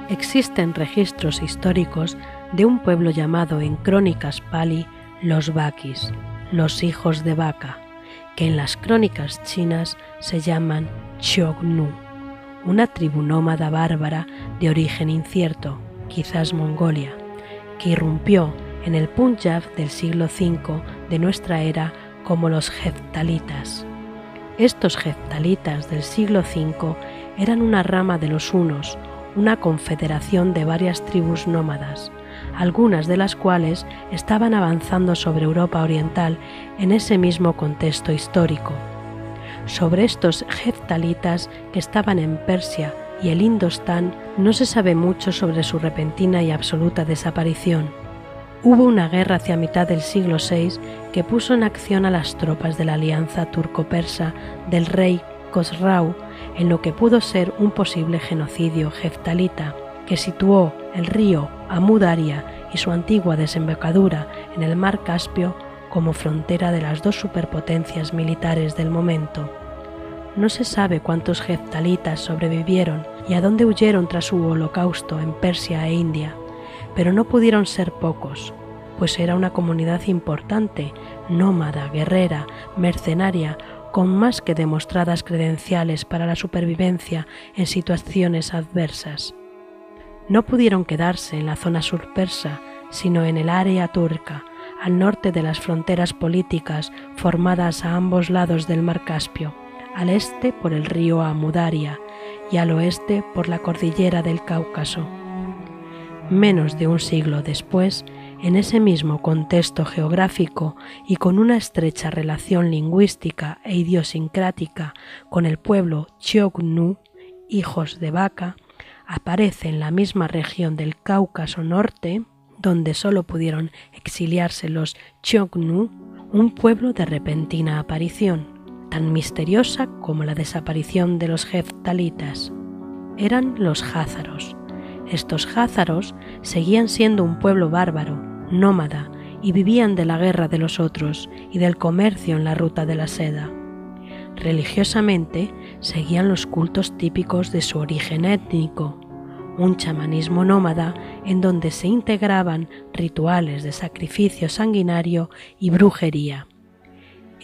Existen registros históricos de un pueblo llamado en crónicas pali los Bakis, los hijos de Vaca, que en las crónicas chinas se llaman Xiongnu, una tribu nómada bárbara de origen incierto, quizás Mongolia, que irrumpió en el Punjab del siglo V de nuestra era como los heftalitas. Estos heftalitas del siglo V eran una rama de los hunos, una confederación de varias tribus nómadas, algunas de las cuales estaban avanzando sobre Europa Oriental en ese mismo contexto histórico. Sobre estos heftalitas que estaban en Persia y el Indostán no se sabe mucho sobre su repentina y absoluta desaparición. Hubo una guerra hacia mitad del siglo VI que puso en acción a las tropas de la alianza turco-persa del rey Khosrau en lo que pudo ser un posible genocidio heftalita, que situó el río Amu Daria y su antigua desembocadura en el mar Caspio como frontera de las dos superpotencias militares del momento. No se sabe cuántos heftalitas sobrevivieron y a dónde huyeron tras su holocausto en Persia e India, pero no pudieron ser pocos, pues era una comunidad importante, nómada, guerrera, mercenaria, con más que demostradas credenciales para la supervivencia en situaciones adversas. No pudieron quedarse en la zona sur persa, sino en el área turca, al norte de las fronteras políticas formadas a ambos lados del mar Caspio, al este por el río Amu Daria y al oeste por la cordillera del Cáucaso. Menos de un siglo después, en ese mismo contexto geográfico y con una estrecha relación lingüística e idiosincrática con el pueblo Xiongnu, hijos de Vaca, aparece en la misma región del Cáucaso Norte, donde solo pudieron exiliarse los Xiongnu, un pueblo de repentina aparición, tan misteriosa como la desaparición de los heftalitas. Eran los jázaros. Estos jázaros seguían siendo un pueblo bárbaro, nómada, y vivían de la guerra de los otros y del comercio en la ruta de la seda. Religiosamente seguían los cultos típicos de su origen étnico, un chamanismo nómada en donde se integraban rituales de sacrificio sanguinario y brujería.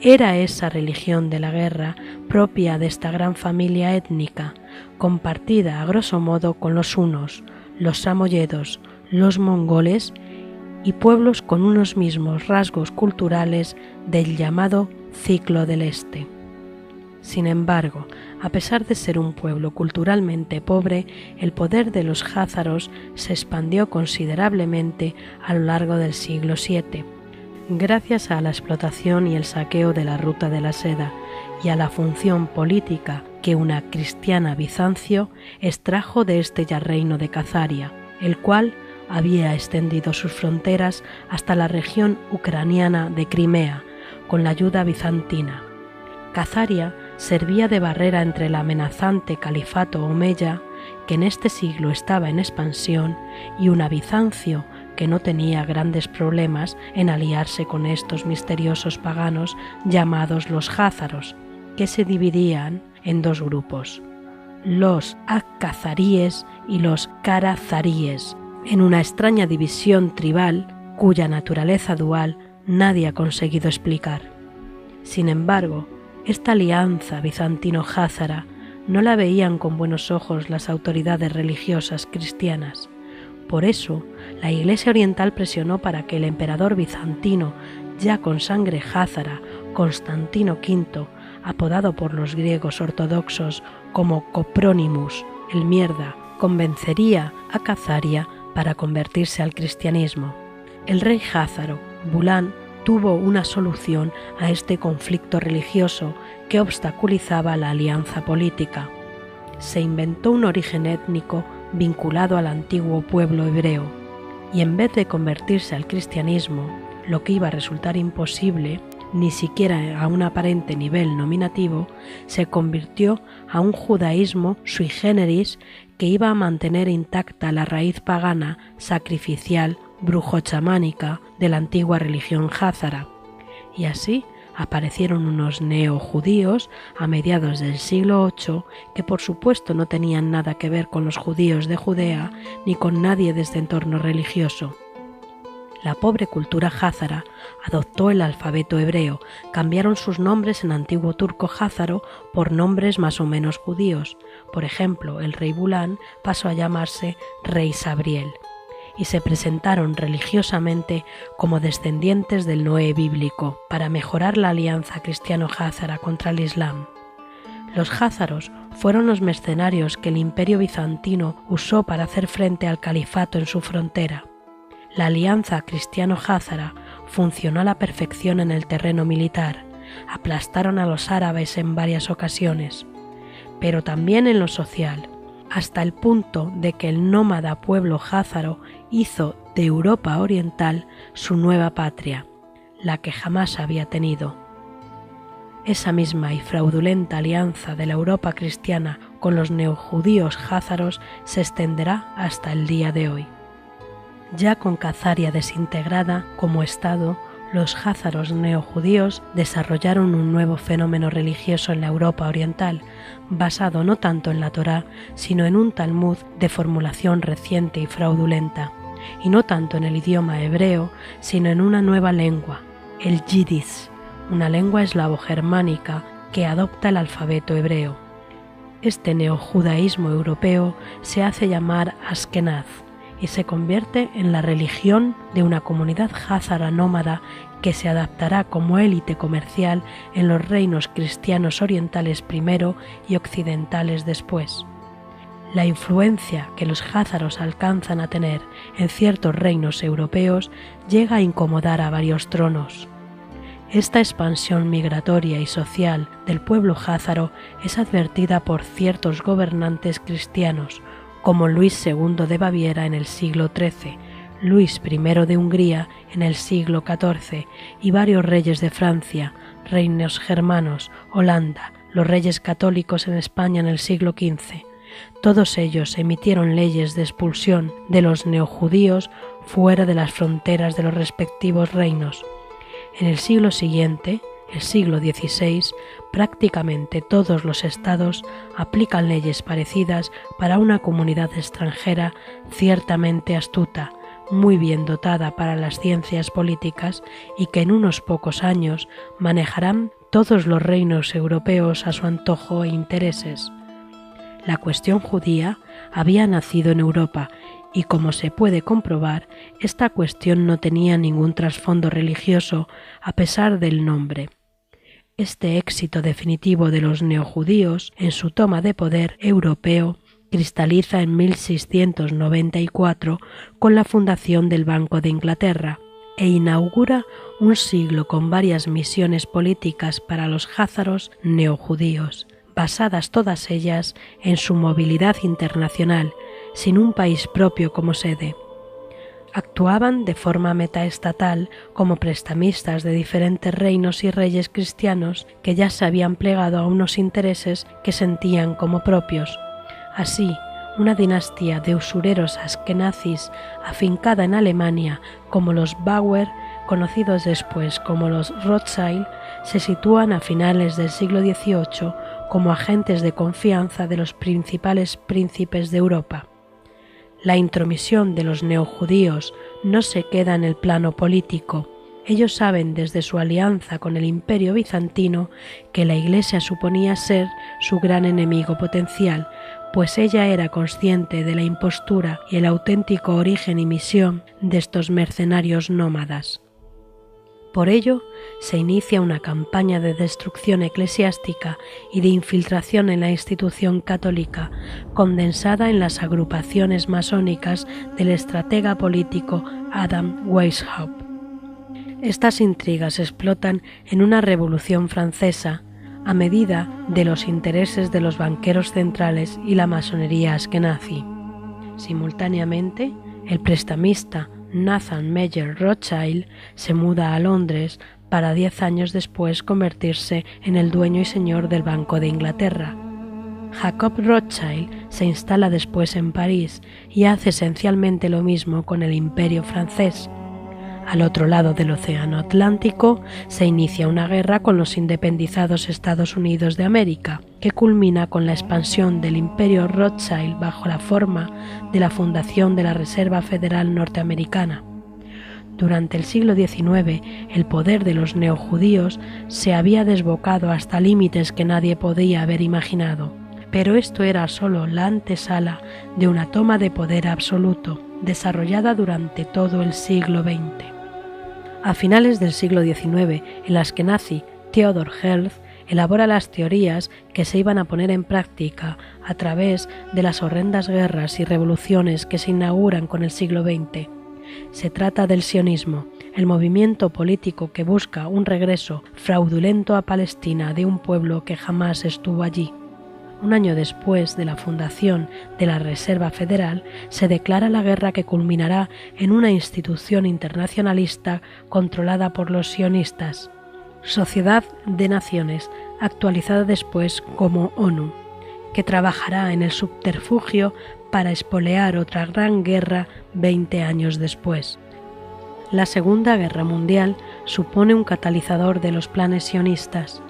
Era esa religión de la guerra propia de esta gran familia étnica, compartida a grosso modo con los hunos, los samoyedos, los mongoles y pueblos con unos mismos rasgos culturales del llamado Ciclo del Este. Sin embargo, a pesar de ser un pueblo culturalmente pobre, el poder de los jázaros se expandió considerablemente a lo largo del siglo VII, gracias a la explotación y el saqueo de la ruta de la seda y a la función política que una cristiana Bizancio extrajo de este ya reino de Cazaria, el cual había extendido sus fronteras hasta la región ucraniana de Crimea con la ayuda bizantina. Cazaria servía de barrera entre el amenazante califato omeya, que en este siglo estaba en expansión, y una Bizancio que no tenía grandes problemas en aliarse con estos misteriosos paganos llamados los jázaros, que se dividían en dos grupos, los akkazaríes y los karazaríes, en una extraña división tribal cuya naturaleza dual nadie ha conseguido explicar. Sin embargo, esta alianza bizantino-jázara no la veían con buenos ojos las autoridades religiosas cristianas. Por eso, la Iglesia Oriental presionó para que el emperador bizantino, ya con sangre jázara, Constantino V, apodado por los griegos ortodoxos como Coprónimus, el mierda, convencería a Cazaria para convertirse al cristianismo. El rey jázaro, Bulán, tuvo una solución a este conflicto religioso que obstaculizaba la alianza política. Se inventó un origen étnico vinculado al antiguo pueblo hebreo, y en vez de convertirse al cristianismo, lo que iba a resultar imposible, ni siquiera a un aparente nivel nominativo, se convirtió a un judaísmo sui generis que iba a mantener intacta la raíz pagana, sacrificial, brujo-chamánica de la antigua religión jázara, y así Aparecieron unos neojudíos a mediados del siglo VIII que por supuesto no tenían nada que ver con los judíos de Judea ni con nadie de este entorno religioso. La pobre cultura házara adoptó el alfabeto hebreo, cambiaron sus nombres en antiguo turco házaro por nombres más o menos judíos. Por ejemplo, el rey Bulán pasó a llamarse rey Sabriel, y se presentaron religiosamente como descendientes del Noé bíblico para mejorar la alianza cristiano-házara contra el Islam. Los házaros fueron los mercenarios que el imperio bizantino usó para hacer frente al califato en su frontera. La alianza cristiano-házara funcionó a la perfección en el terreno militar, aplastaron a los árabes en varias ocasiones, pero también en lo social, hasta el punto de que el nómada pueblo házaro hizo de Europa Oriental su nueva patria, la que jamás había tenido. Esa misma y fraudulenta alianza de la Europa cristiana con los neojudíos házaros se extenderá hasta el día de hoy. Ya con Khazaria desintegrada como Estado, los házaros neojudíos desarrollaron un nuevo fenómeno religioso en la Europa oriental, basado no tanto en la Torá, sino en un Talmud de formulación reciente y fraudulenta, y no tanto en el idioma hebreo, sino en una nueva lengua, el Yiddish, una lengua eslavo-germánica que adopta el alfabeto hebreo. Este neojudaísmo europeo se hace llamar Askenaz, y se convierte en la religión de una comunidad házara nómada que se adaptará como élite comercial en los reinos cristianos orientales primero y occidentales después. La influencia que los házaros alcanzan a tener en ciertos reinos europeos llega a incomodar a varios tronos. Esta expansión migratoria y social del pueblo házaro es advertida por ciertos gobernantes cristianos, como Luis II de Baviera en el siglo XIII, Luis I de Hungría en el siglo XIV y varios reyes de Francia, reinos germanos, Holanda, los reyes católicos en España en el siglo XV. Todos ellos emitieron leyes de expulsión de los neojudíos fuera de las fronteras de los respectivos reinos. En el siglo siguiente, el siglo XVI, prácticamente todos los estados aplican leyes parecidas para una comunidad extranjera ciertamente astuta, muy bien dotada para las ciencias políticas y que en unos pocos años manejarán todos los reinos europeos a su antojo e intereses. La cuestión judía había nacido en Europa y, como se puede comprobar, esta cuestión no tenía ningún trasfondo religioso a pesar del nombre. Este éxito definitivo de los neojudíos en su toma de poder europeo cristaliza en 1694 con la fundación del Banco de Inglaterra e inaugura un siglo con varias misiones políticas para los házaros neojudíos, basadas todas ellas en su movilidad internacional, sin un país propio como sede. Actuaban de forma metaestatal como prestamistas de diferentes reinos y reyes cristianos que ya se habían plegado a unos intereses que sentían como propios. Así, una dinastía de usureros askenazis afincada en Alemania, como los Bauer, conocidos después como los Rothschild, se sitúan a finales del siglo XVIII como agentes de confianza de los principales príncipes de Europa. La intromisión de los neojudíos no se queda en el plano político. Ellos saben desde su alianza con el Imperio bizantino que la Iglesia suponía ser su gran enemigo potencial, pues ella era consciente de la impostura y el auténtico origen y misión de estos mercenarios nómadas. Por ello, se inicia una campaña de destrucción eclesiástica y de infiltración en la institución católica, condensada en las agrupaciones masónicas del estratega político Adam Weishaupt. Estas intrigas explotan en una revolución francesa, a medida de los intereses de los banqueros centrales y la masonería askenazi. Simultáneamente, el prestamista Nathan Meyer Rothschild se muda a Londres para 10 años después convertirse en el dueño y señor del Banco de Inglaterra. Jacob Rothschild se instala después en París y hace esencialmente lo mismo con el Imperio francés. Al otro lado del Océano Atlántico se inicia una guerra con los independizados Estados Unidos de América, que culmina con la expansión del Imperio Rothschild bajo la forma de la fundación de la Reserva Federal Norteamericana. Durante el siglo XIX, el poder de los neojudíos se había desbocado hasta límites que nadie podía haber imaginado, pero esto era solo la antesala de una toma de poder absoluto, desarrollada durante todo el siglo XX. A finales del siglo XIX, en las que nazi Theodor Herzl elabora las teorías que se iban a poner en práctica a través de las horrendas guerras y revoluciones que se inauguran con el siglo XX. Se trata del sionismo, el movimiento político que busca un regreso fraudulento a Palestina de un pueblo que jamás estuvo allí. Un año después de la fundación de la Reserva Federal, se declara la guerra que culminará en una institución internacionalista controlada por los sionistas, Sociedad de Naciones, actualizada después como ONU, que trabajará en el subterfugio para espolear otra gran guerra 20 años después. La Segunda Guerra Mundial supone un catalizador de los planes sionistas.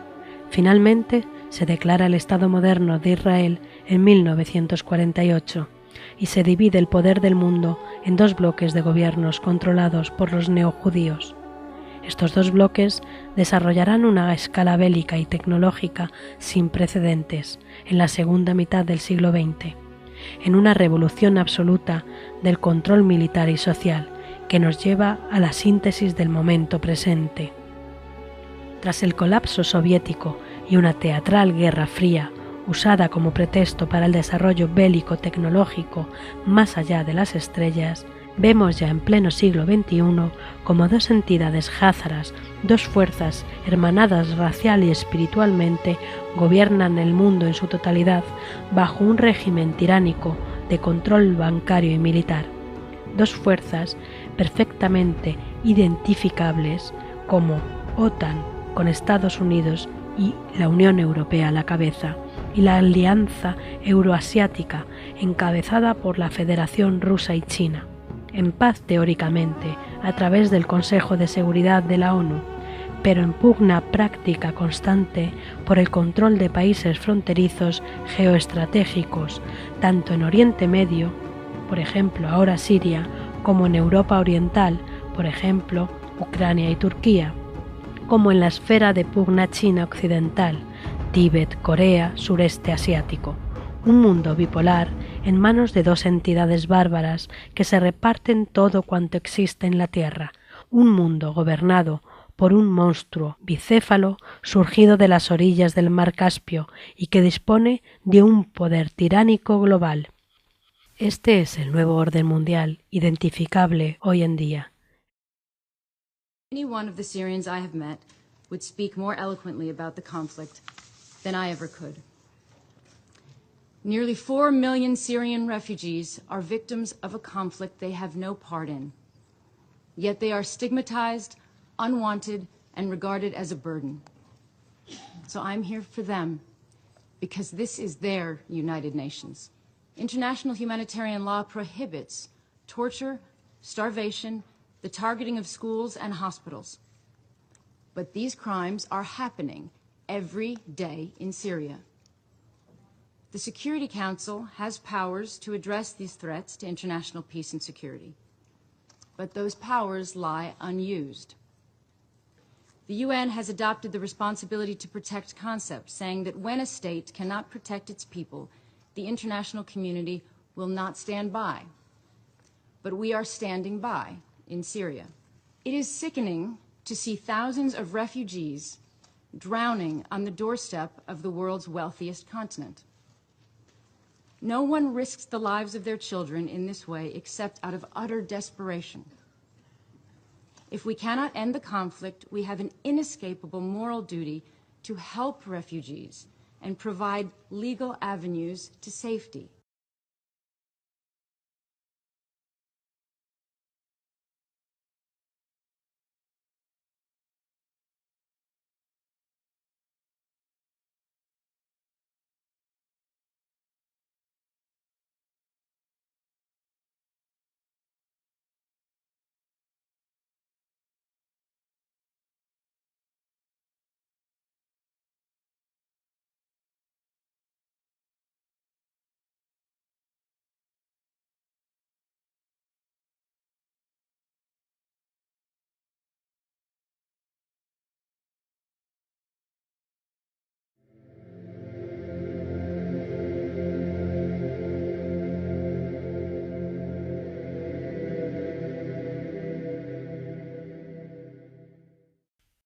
Finalmente, se declara el Estado moderno de Israel en 1948 y se divide el poder del mundo en dos bloques de gobiernos controlados por los neojudíos. Estos dos bloques desarrollarán una escala bélica y tecnológica sin precedentes en la segunda mitad del siglo XX, en una revolución absoluta del control militar y social que nos lleva a la síntesis del momento presente. Tras el colapso soviético y una teatral Guerra Fría, usada como pretexto para el desarrollo bélico-tecnológico más allá de las estrellas, vemos ya en pleno siglo XXI como dos entidades házaras, dos fuerzas hermanadas racial y espiritualmente, gobiernan el mundo en su totalidad bajo un régimen tiránico de control bancario y militar. Dos fuerzas perfectamente identificables como OTAN con Estados Unidos y la Unión Europea a la cabeza, y la Alianza Euroasiática, encabezada por la Federación Rusa y China, en paz teóricamente a través del Consejo de Seguridad de la ONU, pero en pugna práctica constante por el control de países fronterizos geoestratégicos, tanto en Oriente Medio, por ejemplo ahora Siria, como en Europa Oriental, por ejemplo Ucrania y Turquía, como en la esfera de pugna China occidental, Tíbet, Corea, sureste asiático. Un mundo bipolar en manos de dos entidades bárbaras que se reparten todo cuanto existe en la Tierra. Un mundo gobernado por un monstruo bicéfalo surgido de las orillas del mar Caspio y que dispone de un poder tiránico global. Este es el nuevo orden mundial, identificable hoy en día. Any one of the Syrians I have met would speak more eloquently about the conflict than I ever could. Nearly 4 million Syrian refugees are victims of a conflict they have no part in. Yet they are stigmatized, unwanted, and regarded as a burden. So I'm here for them, because this is their United Nations. International humanitarian law prohibits torture, starvation, the targeting of schools and hospitals. But these crimes are happening every day in Syria. The Security Council has powers to address these threats to international peace and security, but those powers lie unused. The UN has adopted the responsibility to protect concept, saying that when a state cannot protect its people, the international community will not stand by. But we are standing by in Syria. It is sickening to see thousands of refugees drowning on the doorstep of the world's wealthiest continent. No one risks the lives of their children in this way except out of utter desperation. If we cannot end the conflict, we have an inescapable moral duty to help refugees and provide legal avenues to safety.